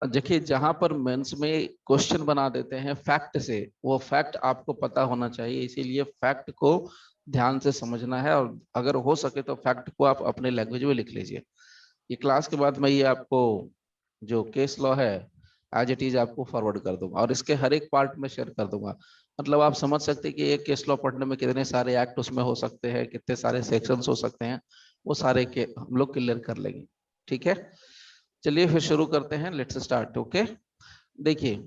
देखिए जहां पर मेंस में क्वेश्चन बना देते हैं फैक्ट से, वो फैक्ट आपको पता होना चाहिए, इसीलिए फैक्ट को ध्यान से समझना है। और अगर हो सके तो फैक्ट को आप अपने लैंग्वेज में लिख लीजिए। ये क्लास के बाद मैं ये आपको जो केस लॉ है एज इट इज आपको फॉरवर्ड कर दूंगा, और इसके हर एक पार्ट में शेयर कर दूंगा। मतलब आप समझ सकते हैं कि एक केस लॉ पढ़ने में कितने सारे एक्ट उसमें हो सकते हैं, कितने सारे सेक्शंस हो सकते हैं, वो सारे के हम लोग क्लियर कर लेंगे। ठीक है, चलिए फिर शुरू करते हैं। Let's start. ओके, देखिए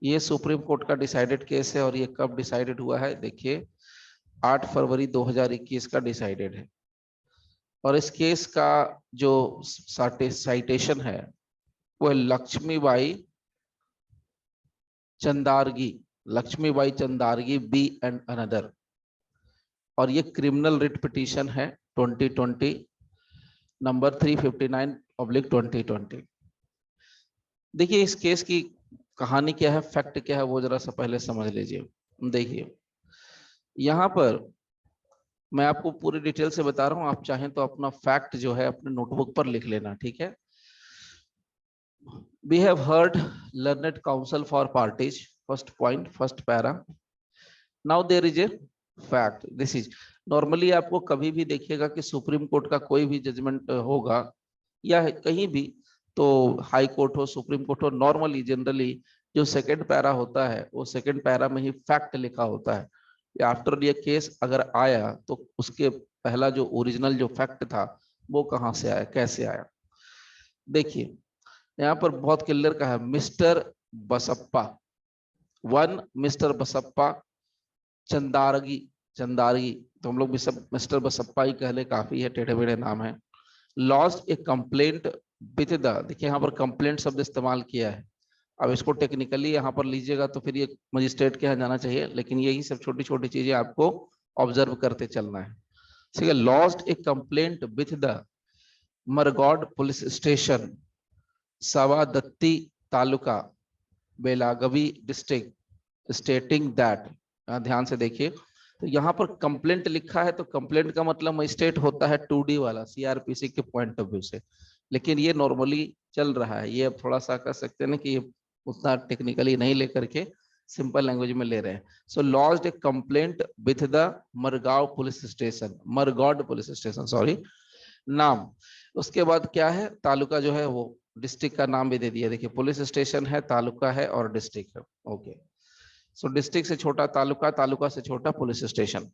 ये सुप्रीम कोर्ट का डिसाइडेड केस है, और ये कब डिसाइडेड हुआ है? देखिए 8 फरवरी 2021 का डिसाइडेड है। और इस केस का जो साइटेशन है वो है Lakshmibai Chandargi, Lakshmibai Chandargi B and another. और ये क्रिमिनल रिट पिटीशन है 2020 नंबर 359/2020। देखिए इस केस की कहानी क्या है, फैक्ट क्या है, वो जरा सा पहले समझ लीजिए। देखिए यहां पर मैं आपको पूरी डिटेल से बता रहा हूं, आप चाहें तो अपना फैक्ट जो है अपने नोटबुक पर लिख लेना। ठीक है, we have heard learned counsel for parties, first point, first para. Now there is a fact, this is normally आपको कभी भी देखिएगा कि सुप्रीम कोर्ट का कोई भी जजमेंट होगा या कहीं भी, तो हाई कोर्ट हो सुप्रीम कोर्ट हो, नॉर्मली जनरली जो सेकंड पैरा होता है वो सेकंड पैरा में ही फैक्ट लिखा होता है। आफ्टर ये केस अगर आया तो उसके पहला जो ओरिजिनल जो फैक्ट था वो कहाँ से आया, कैसे आया। देखिए यहाँ पर बहुत क्लियर कहा है mister Basappa one, mister Basappa Chandargi, Chandargi तो हम लोग भी सब मिस्टर बसप्पा ही कह ले, काफी है, टेढ़े मेढ़े नाम है। Lodged a complaint with the, देखिए यहाँ पर कंप्लेंट शब्द इस्तेमाल किया है। अब इसको टेक्निकली यहाँ पर लीजिएगा तो फिर ये मजिस्ट्रेट के यहाँ जाना चाहिए, लेकिन यही सब छोटी छोटी चीजें आपको ऑब्जर्व करते चलना है। ठीक है, lodged a complaint with the Murgod police station, Savadatti taluka, Belagavi district, stating that, ध्यान से देखिए, तो यहाँ पर कंप्लेंट लिखा है, तो कंप्लेंट का मतलब मजिस्ट्रेट होता है 2D वाला सीआरपीसी के पॉइंट ऑफ व्यू से, लेकिन ये नॉर्मली चल रहा है। ये अब थोड़ा सा कह सकते हैं ना कि ये उतना टेक्निकली नहीं लेकर के सिंपल लैंग्वेज में ले रहे हैं। So lodged a complaint with the Margaon police station, Murgod police station, sorry, नाम। उसके बाद क्या है, तालुका जो है वो डिस्ट्रिक्ट का नाम भी दे दिया। देखिए पुलिस स्टेशन है, तालुका है और डिस्ट्रिक्ट है। ओके, सो डिस्ट्रिक्ट से छोटा तालुका, तालुका से छोटा police station.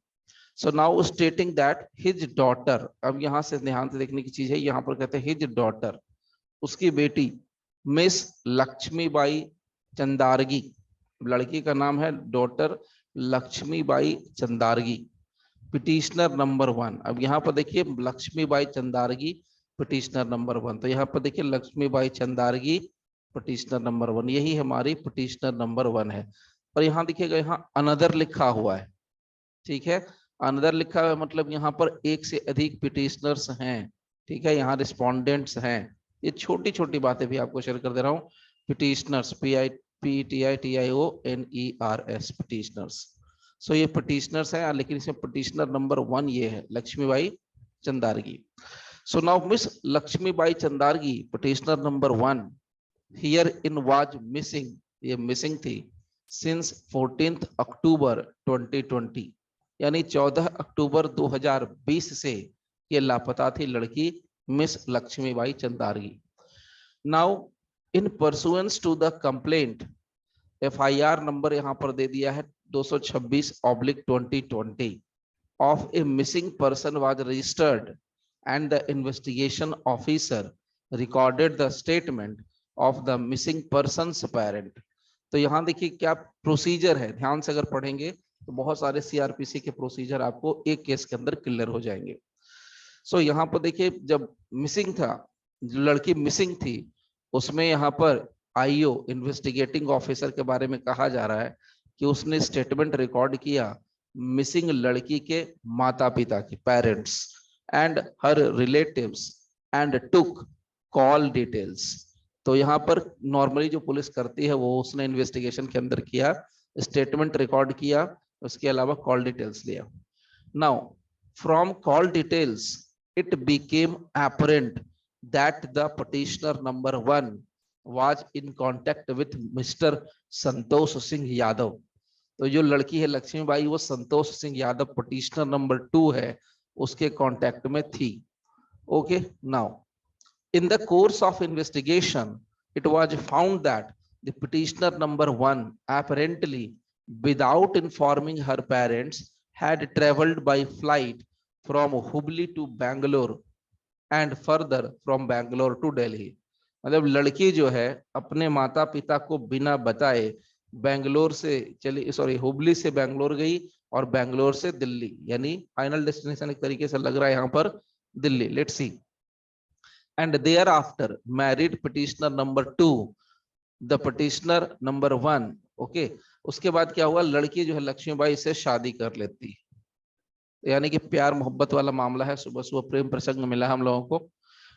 So now stating that his daughter, अब यहां से ध्यान से देखने की चीज है, यहाँ पर कहते हैं हिज डॉटर, उसकी बेटी मिस लक्ष्मीबाई चंदारगी, लड़की का नाम है daughter Lakshmibai Chandargi, petitioner number 1। अब यहाँ पर देखिए लक्ष्मीबाई चंदारगी पिटिशनर नंबर 1, तो यहाँ पर देखिए लक्ष्मीबाई चंदारगी पिटिशनर नंबर 1, यही हमारी पिटिशनर नंबर 1 है। और यहाँ देखिएगा यहाँ अनदर लिखा हुआ है। ठीक है, अनदर लिखा हुआ है मतलब यहाँ पर एक से अधिक पिटिशनर्स हैं। ठीक है, यहाँ रिस्पोंडेंट्स हैं। ये छोटी छोटी बातें भी आपको शेयर कर दे रहा हूँ। Petitioners, PITIONERS, petitioners. सो ये पिटिशनर्स हैं, लेकिन इसमें पिटिशनर नंबर 1 ये है Lakshmibai Chandargi. So now miss Lakshmibai Chandargi petitioner number 1 here in was missing, ये मिसिंग थी सिंस 14 अक्टूबर 2020, यानी 14 अक्टूबर 2020 से ये लापता थी लड़की miss Lakshmibai Chandargi. Now in pursuance to the complaint, FIR number यहाँ पर दे दिया है 226/2020 of a missing person was registered and the investigation officer recorded the statement of the missing person's parent। तो यहाँ देखिए क्या प्रोसीजर है, ध्यान से अगर पढ़ेंगे तो बहुत सारे सीआरपीसी के प्रोसीजर आपको एक केस के अंदर क्लियर हो जाएंगे। सो यहाँ पर देखिए जब मिसिंग था, लड़की मिसिंग थी, उसमें यहाँ पर आईओ इन्वेस्टिगेटिंग ऑफिसर के बारे में कहा जा रहा है कि उसने स्टेटमेंट रिकॉर्ड किया मिसिंग लड़की के माता पिता के, parents and her relatives and took call details. तो यहाँ पर नॉर्मली जो पुलिस करती है वो उसने इन्वेस्टिगेशन के अंदर किया, स्टेटमेंट रिकॉर्ड किया, उसके अलावा कॉल डिटेल्स लिया। Now from call details it became apparent that the petitioner number 1 was in contact with mister Santosh Singh Yadav. तो जो लड़की है लक्ष्मीबाई वो संतोष सिंह यादव पिटिशनर नंबर 2 है, उसके कांटेक्ट में थी। Okay, now in the course of investigation it was found that the petitioner number 1 apparently without informing her parents had traveled by flight from Hubli to Bangalore and further from Bangalore to Delhi। मतलब लड़की जो है अपने माता पिता को बिना बताए बेंगलोर से चली, सॉरी हुबली से बेंगलोर गई और बेंगलोर से दिल्ली, यानी फाइनल डेस्टिनेशन एक तरीके से लग रहा है यहाँ पर Delhi. Let's see. and thereafter married petitioner number 2 the petitioner number 1। Okay, उसके बाद क्या हुआ, लड़की जो है लक्ष्मीबाई से शादी कर लेती है, यानी कि प्यार मोहब्बत वाला मामला है, सुबह सुबह प्रेम प्रसंग मिला हम लोगों को।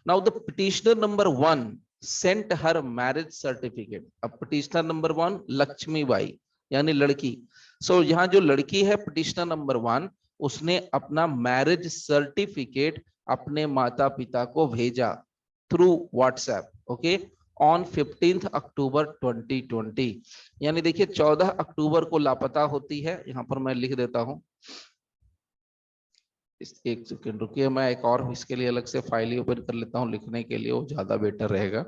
Now the petitioner number 1 sent her marriage certificate. अब पिटिशनर नंबर 1 लक्ष्मीबाई यानी लड़की। सो यहाँ जो लड़की है पिटिशनर नंबर 1, उसने अपना मैरिज सर्टिफिकेट अपने माता पिता को भेजा थ्रू व्हाट्सएप। ओके, ऑन 15 अक्टूबर 2020। यानी देखिए 14 अक्टूबर को लापता होती है। यहाँ पर मैं लिख देता हूं, एक सेकेंड रुकिए, मैं एक और इसके लिए अलग से फाइल ही ओपन कर लेता हूं लिखने के लिए, वो ज्यादा बेटर रहेगा।